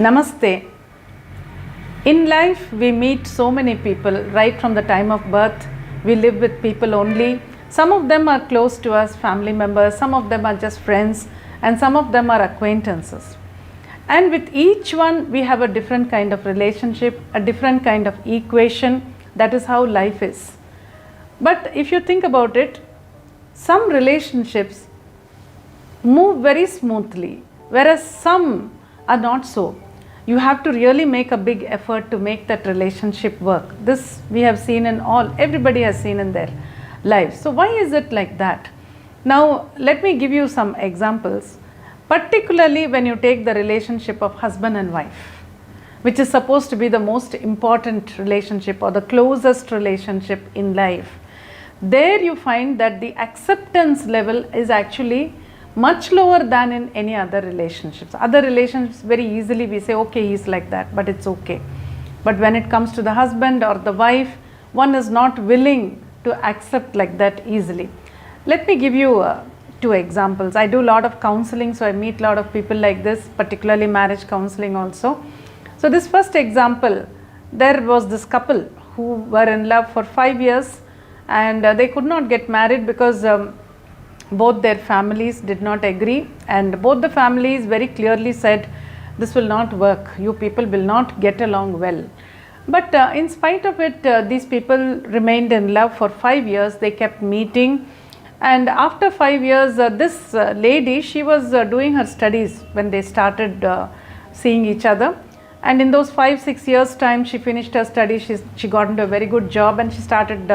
Namaste. In life, we meet so many people right from the time of birth. We live with people only. Some of them are close to us, family members, some of them are just friends, and some of them are acquaintances. And with each one, we have a different kind of relationship, a different kind of equation. That is how life is. But if you think about it, some relationships move very smoothly, whereas some are not so. You have to really make a big effort to make that relationship work. This we have seen in everybody has seen in their lives. So why is it like that? Now let me give you some examples, particularly when you take the relationship of husband and wife, which is supposed to be the most important relationship or the closest relationship in life. There you find that the acceptance level is actually much lower than in any other relationships. Other relationships, very easily we say, okay, he's like that, but it's okay. But when it comes to the husband or the wife, one is not willing to accept like that easily. Let me give you two examples. I do a lot of counseling, so I meet a lot of people like this, particularly marriage counseling also. So this first example, there was this couple who were in love for 5 years and they could not get married because both their families did not agree, and both the families very clearly said, this will not work, you people will not get along well. But in spite of it, these people remained in love for 5 years. They kept meeting, and after 5 years, this lady, she was doing her studies when they started seeing each other, and in those 5-6 years time, she finished her studies. She got into a very good job and she started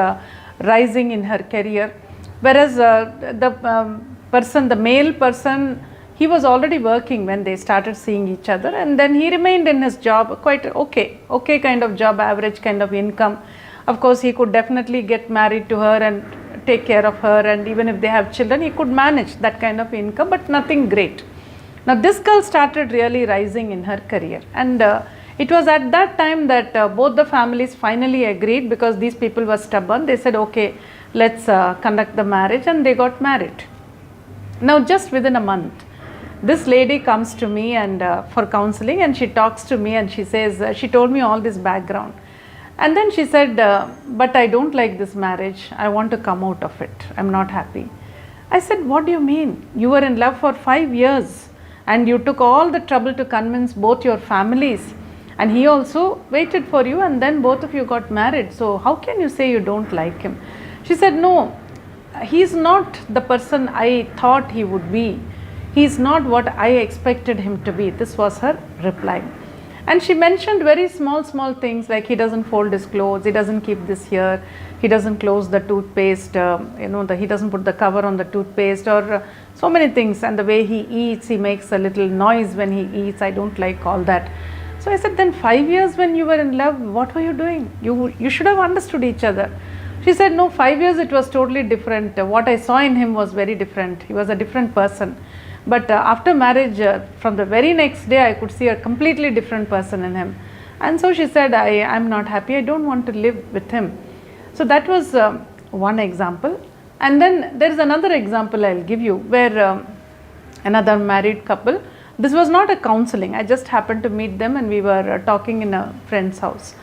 rising in her career. Whereas the male person, he was already working when they started seeing each other, and then he remained in his job, quite okay kind of job, average kind of income. Of course, he could definitely get married to her and take care of her, and even if they have children, he could manage that kind of income, but nothing great. Now this girl started really rising in her career, and it was at that time that both the families finally agreed, because these people were stubborn. They said, okay, let's conduct the marriage, and they got married. Now just within a month, this lady comes to me and for counseling, and she talks to me and she says, she told me all this background, and then she said, but I don't like this marriage, I want to come out of it, I'm not happy. I said, what do you mean? You were in love for 5 years and you took all the trouble to convince both your families, and he also waited for you, and then both of you got married, so how can you say you don't like him? She said, no, he's not the person I thought he would be. He's not what I expected him to be. This was her reply. And she mentioned very small things, like he doesn't fold his clothes, he doesn't keep this here, he doesn't close the toothpaste, he doesn't put the cover on the toothpaste, or so many things. And the way he eats, he makes a little noise when he eats. I don't like all that. So I said, then 5 years when you were in love, what were you doing? You should have understood each other. She said, no, 5 years it was totally different. What I saw in him was very different. He was a different person. But after marriage, from the very next day, I could see a completely different person in him. And so she said, I'm not happy. I don't want to live with him. So that was one example. And then there is another example I'll give you, where another married couple, this was not a counseling. I just happened to meet them, and we were talking in a friend's house.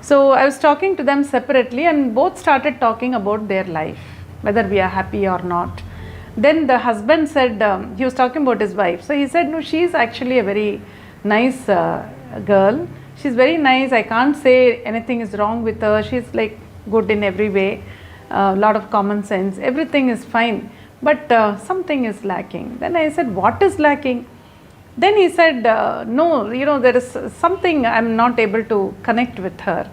So I was talking to them separately, and both started talking about their life, whether we are happy or not. Then the husband said, he was talking about his wife. So he said, no, she's actually a very nice girl. She's very nice. I can't say anything is wrong with her. She's like good in every way, a lot of common sense. Everything is fine, but something is lacking. Then I said, what is lacking? Then he said, no, there is something I'm not able to connect with her.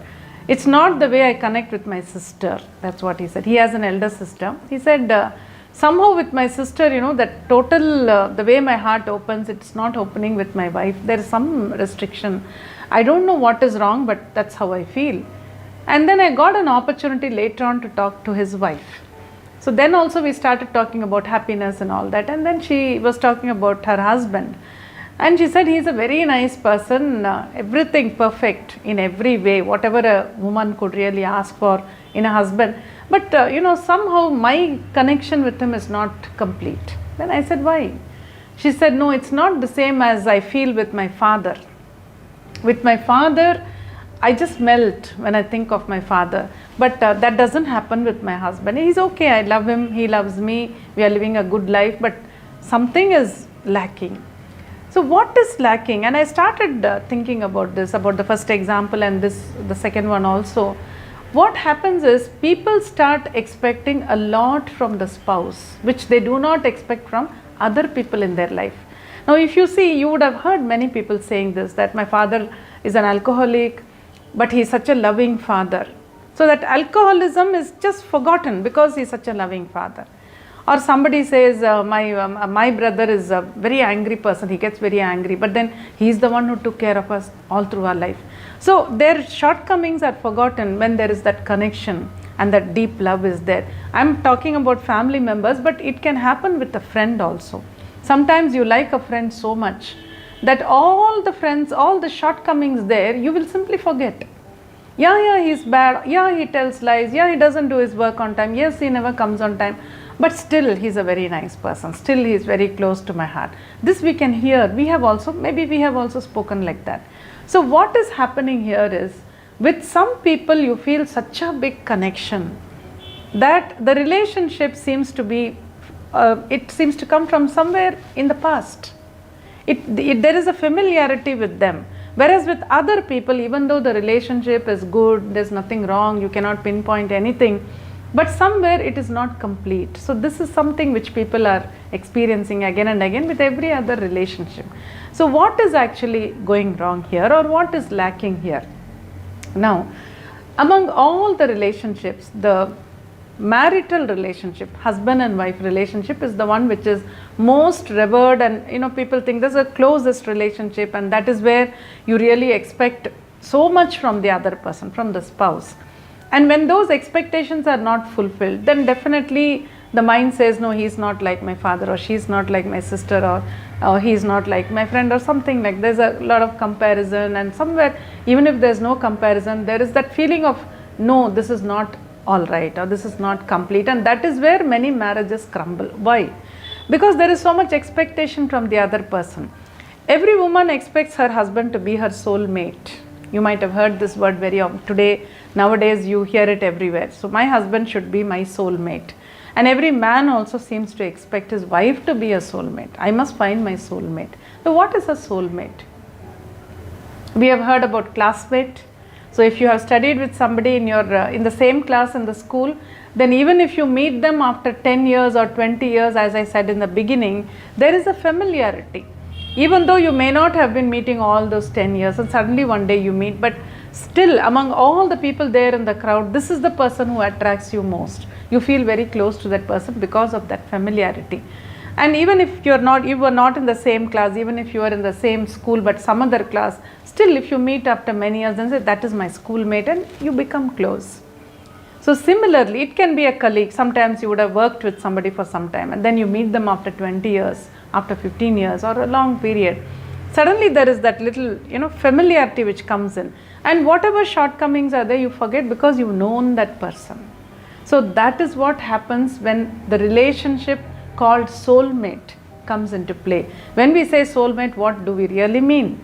It's not the way I connect with my sister. That's what he said. He has an elder sister. He said, somehow with my sister, that total, the way my heart opens, it's not opening with my wife. There is some restriction. I don't know what is wrong, but that's how I feel. And then I got an opportunity later on to talk to his wife. So then also we started talking about happiness and all that. And then she was talking about her husband. And she said, he's a very nice person, everything perfect in every way, whatever a woman could really ask for in a husband. But, somehow my connection with him is not complete. Then I said, why? She said, no, it's not the same as I feel with my father. With my father, I just melt when I think of my father. But that doesn't happen with my husband. He's okay, I love him, he loves me, we are living a good life, but something is lacking. So what is lacking? And I started thinking about this, about the first example and the second one also. What happens is people start expecting a lot from the spouse, which they do not expect from other people in their life. Now if you see, you would have heard many people saying this, that my father is an alcoholic, but he is such a loving father. So that alcoholism is just forgotten because he is such a loving father. Or somebody says, my brother is a very angry person, he gets very angry, but then he is the one who took care of us all through our life. So their shortcomings are forgotten when there is that connection and that deep love is there. I am talking about family members, but it can happen with a friend also. Sometimes you like a friend so much that all the friends, all the shortcomings there, you will simply forget. Yeah, he's bad, yeah, he tells lies, yeah, he doesn't do his work on time, yes, he never comes on time. But still, he's a very nice person. Still, he's very close to my heart. This we can hear. Maybe we have also spoken like that. So what is happening here is, with some people, you feel such a big connection that the relationship seems to be, it seems to come from somewhere in the past. There is a familiarity with them. Whereas with other people, even though the relationship is good, there's nothing wrong, you cannot pinpoint anything, but somewhere it is not complete. So this is something which people are experiencing again and again with every other relationship. So what is actually going wrong here, or what is lacking here? Now, among all the relationships, the marital relationship, husband and wife relationship, is the one which is most revered, and people think this is the closest relationship, and that is where you really expect so much from the other person, from the spouse. And when those expectations are not fulfilled, then definitely the mind says, no, he's not like my father, or she's not like my sister, or he's not like my friend, or something like. There's a lot of comparison, and somewhere, even if there's no comparison, there is that feeling of, no, this is not all right, or this is not complete, and that is where many marriages crumble. Why? Because there is so much expectation from the other person. Every woman expects her husband to be her soulmate. You might have heard this word very often. Nowadays you hear it everywhere. So my husband should be my soulmate. And every man also seems to expect his wife to be a soulmate. I must find my soulmate. So what is a soulmate? We have heard about classmate. So if you have studied with somebody in the same class in the school, then even if you meet them after 10 years or 20 years, as I said in the beginning, there is a familiarity. Even though you may not have been meeting all those 10 years and suddenly one day you meet, but still among all the people there in the crowd, this is the person who attracts you most. You feel very close to that person because of that familiarity. And even if you were not in the same class, even if you are in the same school but some other class, still if you meet after many years and say, that is my schoolmate, and you become close. So similarly, it can be a colleague. Sometimes you would have worked with somebody for some time and then you meet them after 20 years, after 15 years, or a long period. Suddenly there is that little, familiarity which comes in. And whatever shortcomings are there, you forget because you've known that person. So that is what happens when the relationship called soulmate comes into play. When we say soulmate, what do we really mean?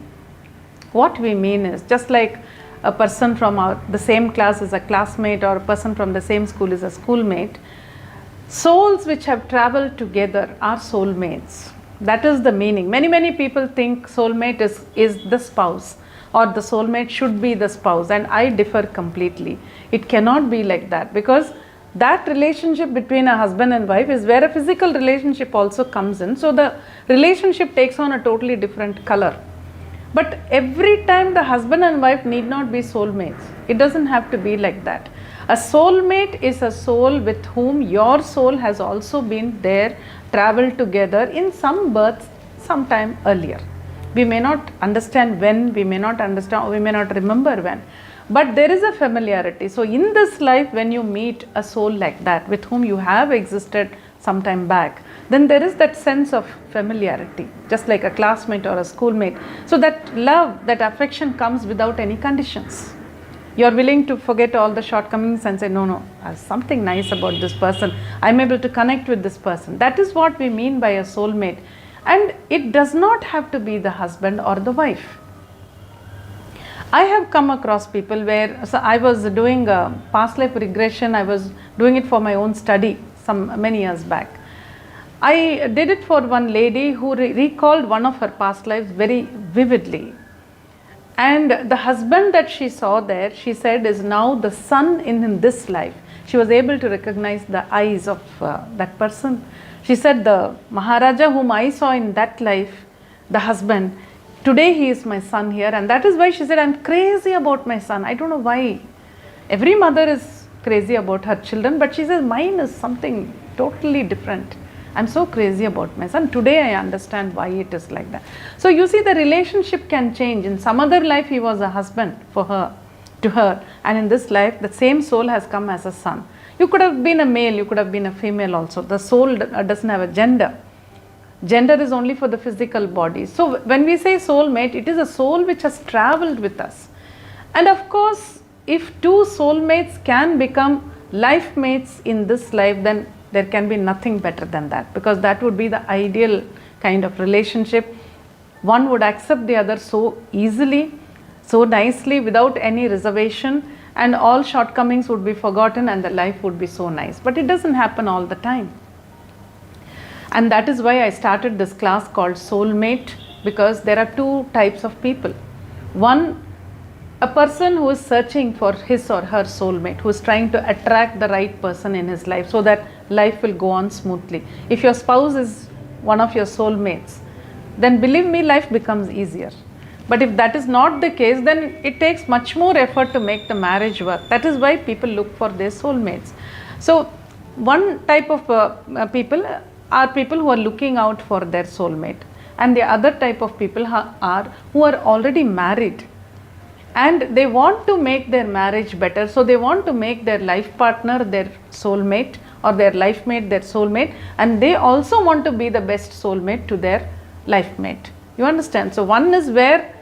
What we mean is, just like a person from the same class is a classmate, or a person from the same school is a schoolmate, souls which have traveled together are soulmates. That is the meaning. Many people think soulmate is the spouse, or the soulmate should be the spouse, and I differ completely. It cannot be like that, because that relationship between a husband and wife is where a physical relationship also comes in. So the relationship takes on a totally different color. But every time the husband and wife need not be soulmates. It doesn't have to be like that. A soulmate is a soul with whom your soul has also been there, traveled together in some births sometime earlier. We may not understand when, we may not understand, or we may not remember when, but there is a familiarity. So in this life, when you meet a soul like that, with whom you have existed some time back, then there is that sense of familiarity, just like a classmate or a schoolmate. So that love, that affection comes without any conditions. You are willing to forget all the shortcomings and say, no, there's something nice about this person. I'm able to connect with this person. That is what we mean by a soulmate. And it does not have to be the husband or the wife. I have come across people where, so I was doing past life regression. I was doing it for my own study many years back. I did it for one lady who recalled one of her past lives very vividly. And the husband that she saw there, she said, is now the son in this life. She was able to recognize the eyes of that person. She said, the Maharaja whom I saw in that life, the husband, today he is my son here. And that is why she said, I'm crazy about my son. I don't know why. Every mother is crazy about her children, but she says, mine is something totally different. I'm so crazy about my son. Today I understand why it is like that. So you see, the relationship can change. In some other life he was a husband for her, to her, and in this life the same soul has come as a son. You could have been a male, you could have been a female also. The soul doesn't have a gender. Gender is only for the physical body. So when we say soulmate, it is a soul which has traveled with us. And of course, if two soulmates can become life mates in this life, then there can be nothing better than that, because that would be the ideal kind of relationship. One would accept the other so easily, so nicely, without any reservation, and all shortcomings would be forgotten and the life would be so nice. But it doesn't happen all the time. And that is why I started this class called Soulmate, because there are two types of people. One, a person who is searching for his or her soulmate, who is trying to attract the right person in his life so that life will go on smoothly. If your spouse is one of your soulmates, then believe me, life becomes easier. But if that is not the case, then it takes much more effort to make the marriage work. That is why people look for their soulmates. So one type of people are people who are looking out for their soulmate, and the other type of people are who are already married and they want to make their marriage better. So they want to make their life partner their soulmate, or their life mate their soulmate, and they also want to be the best soulmate to their life mate. You understand? So one is where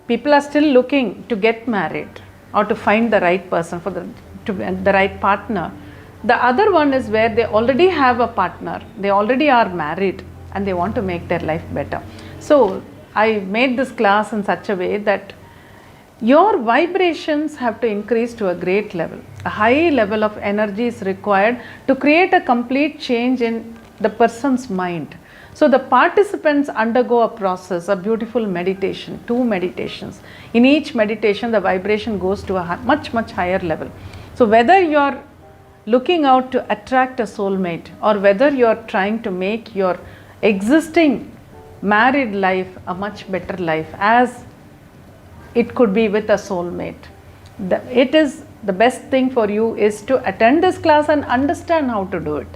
people are still looking to get married or to find the right person for the right partner. The other one is where they already have a partner, they already are married, and they want to make their life better. So I made this class in such a way that your vibrations have to increase to a great level. A high level of energy is required to create a complete change in the person's mind. So the participants undergo a process, a beautiful meditation, 2 meditations. In each meditation, the vibration goes to a much higher level. So whether you are looking out to attract a soulmate, or whether you are trying to make your existing married life a much better life, as it could be with a soulmate, the best thing for you is to attend this class and understand how to do it.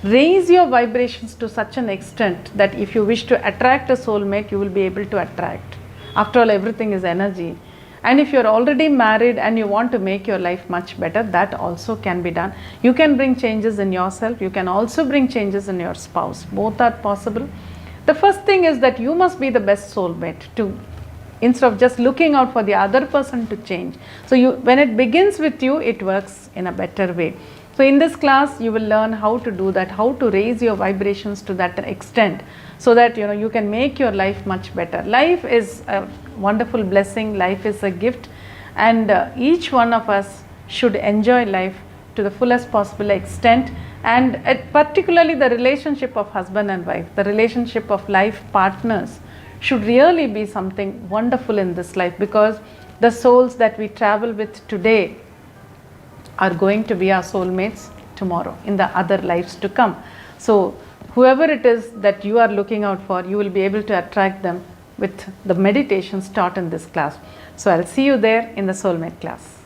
Raise your vibrations to such an extent that if you wish to attract a soulmate, you will be able to attract. After all, everything is energy. And if you are already married and you want to make your life much better, that also can be done. You can bring changes in yourself. You can also bring changes in your spouse. Both are possible. The first thing is that you must be the best soulmate, instead of just looking out for the other person to change. So when it begins with you, it works in a better way. So in this class, you will learn how to do that, how to raise your vibrations to that extent, so that you can make your life much better. Life is a wonderful blessing. Life is a gift, and each one of us should enjoy life to the fullest possible extent. And particularly the relationship of husband and wife, the relationship of life partners, should really be something wonderful in this life, because the souls that we travel with today are going to be our soulmates tomorrow in the other lives to come. So whoever it is that you are looking out for, you will be able to attract them with the meditations taught in this class. So I'll see you there in the soulmate class.